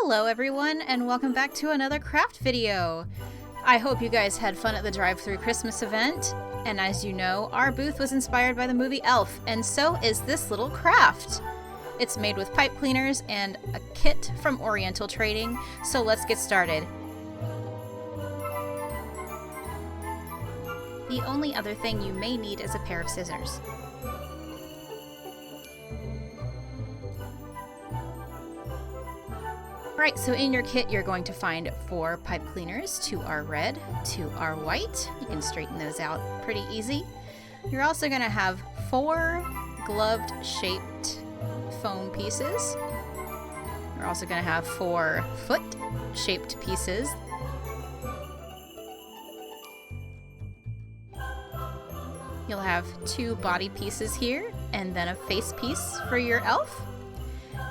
Hello everyone, and welcome back to another craft video. I hope you guys had fun at the Drive-Thru Christmas event, and as you know, our booth was inspired by the movie Elf, and so is this little craft. It's made with pipe cleaners and a kit from Oriental Trading, so let's get started. The only other thing you may need is a pair of scissors. Alright, so in your kit you're going to find 4 pipe cleaners. 2 are red, 2 are white. You can straighten those out pretty easy. You're also going to have 4 gloved shaped foam pieces. You're also going to have 4 foot shaped pieces. You'll have 2 body pieces here and then a face piece for your elf.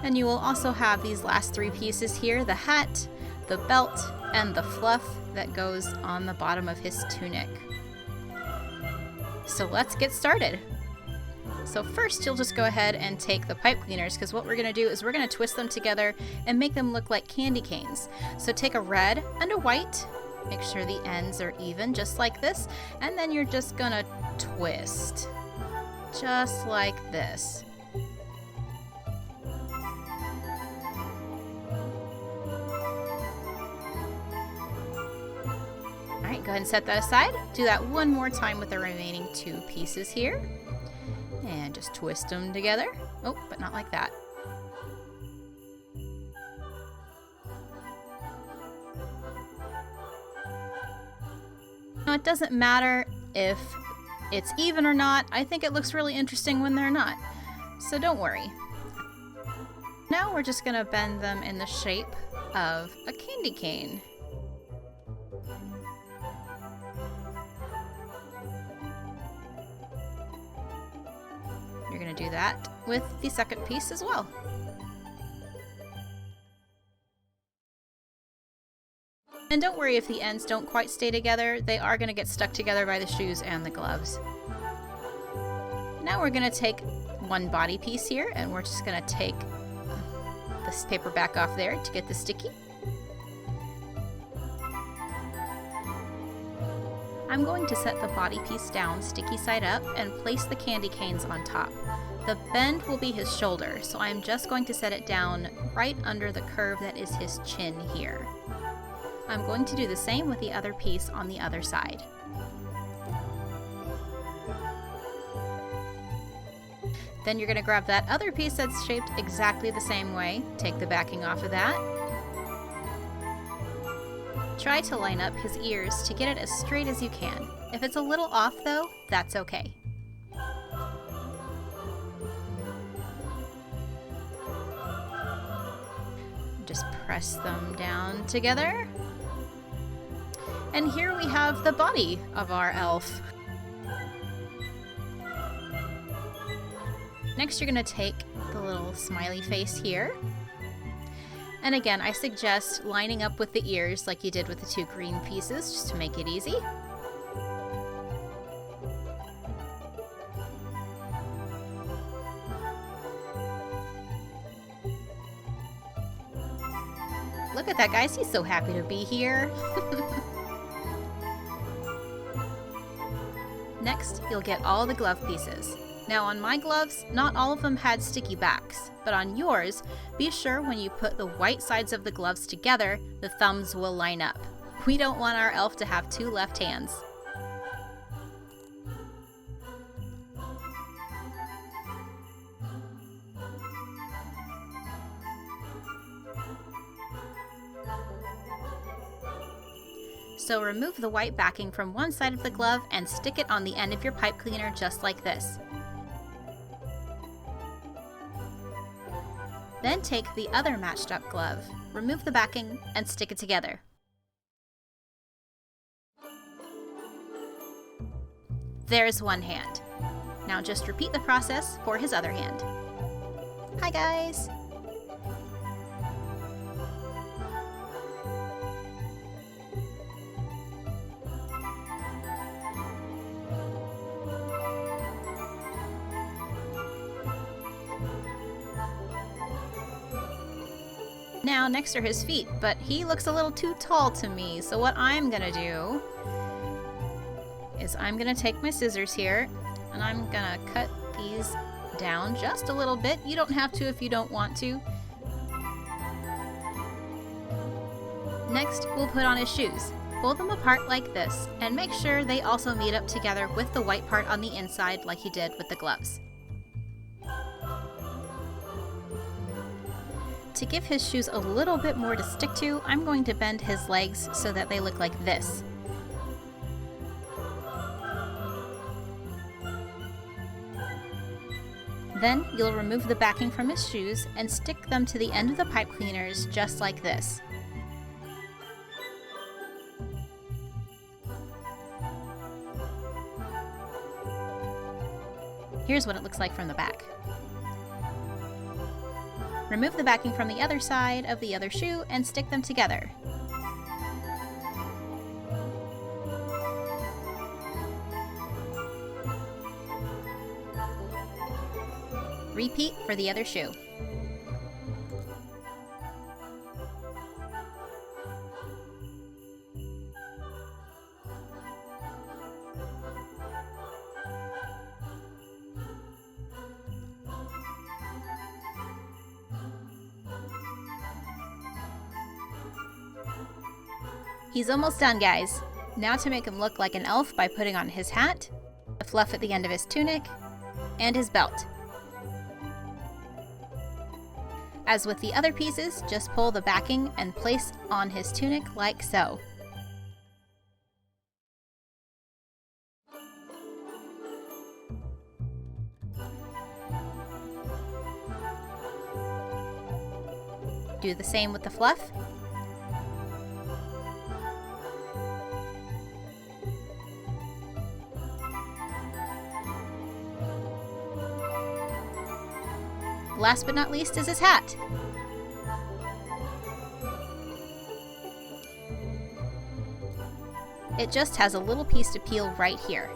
And you will also have these last 3 pieces here, the hat, the belt, and the fluff that goes on the bottom of his tunic. So let's get started. So first you'll just go ahead and take the pipe cleaners, because what we're going to do is we're going to twist them together and make them look like candy canes. So take a red and a white, make sure the ends are even, just like this, and then you're just going to twist, just like this. Alright, go ahead and set that aside. Do that one more time with the remaining 2 pieces here. And just twist them together. Oh, but not like that. Now, it doesn't matter if it's even or not. I think it looks really interesting when they're not. So don't worry. Now we're just going to bend them in the shape of a candy cane. You're going to do that with the second piece as well. And don't worry if the ends don't quite stay together, they are going to get stuck together by the shoes and the gloves. Now we're going to take one body piece here, and we're just going to take this paper back off there to get the sticky. I'm going to set the body piece down sticky side up and place the candy canes on top. The bend will be his shoulder, so I'm just going to set it down right under the curve that is his chin here. I'm going to do the same with the other piece on the other side. Then you're going to grab that other piece that's shaped exactly the same way, take the backing off of that. Try to line up his ears to get it as straight as you can. If it's a little off though, that's okay. Just press them down together. And here we have the body of our elf. Next you're going to take the little smiley face here. And again, I suggest lining up with the ears like you did with the 2 green pieces, just to make it easy. Look at that, guys. He's so happy to be here. Next, you'll get all the glove pieces. Now on my gloves, not all of them had sticky backs, but on yours, be sure when you put the white sides of the gloves together, the thumbs will line up. We don't want our elf to have 2 left hands. So remove the white backing from one side of the glove and stick it on the end of your pipe cleaner just like this. Then take the other matched up glove, remove the backing, and stick it together. There's one hand. Now just repeat the process for his other hand. Hi guys! now next to his feet, but he looks a little too tall to me. So what I'm gonna do is I'm gonna take my scissors here and I'm gonna cut these down just a little bit. You don't have to if you don't want to. Next, we'll put on his shoes. Pull them apart like this and make sure they also meet up together with the white part on the inside like you did with the gloves. To give his shoes a little bit more to stick to, I'm going to bend his legs so that they look like this. Then you'll remove the backing from his shoes and stick them to the end of the pipe cleaners just like this. Here's what it looks like from the back. Remove the backing from the other side of the other shoe and stick them together. Repeat for the other shoe. He's almost done, guys. Now to make him look like an elf by putting on his hat, the fluff at the end of his tunic, and his belt. As with the other pieces, just pull the backing and place on his tunic like so. Do the same with the fluff. Last but not least is his hat. It just has a little piece to peel right here.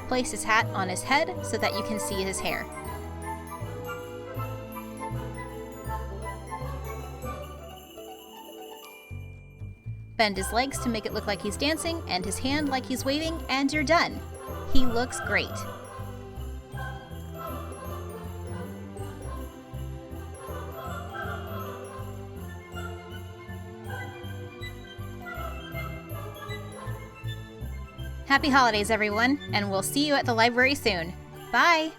Place his hat on his head so that you can see his hair. Bend his legs to make it look like he's dancing, and his hand like he's waving, and you're done. He looks great. Happy holidays, everyone, and we'll see you at the library soon. Bye!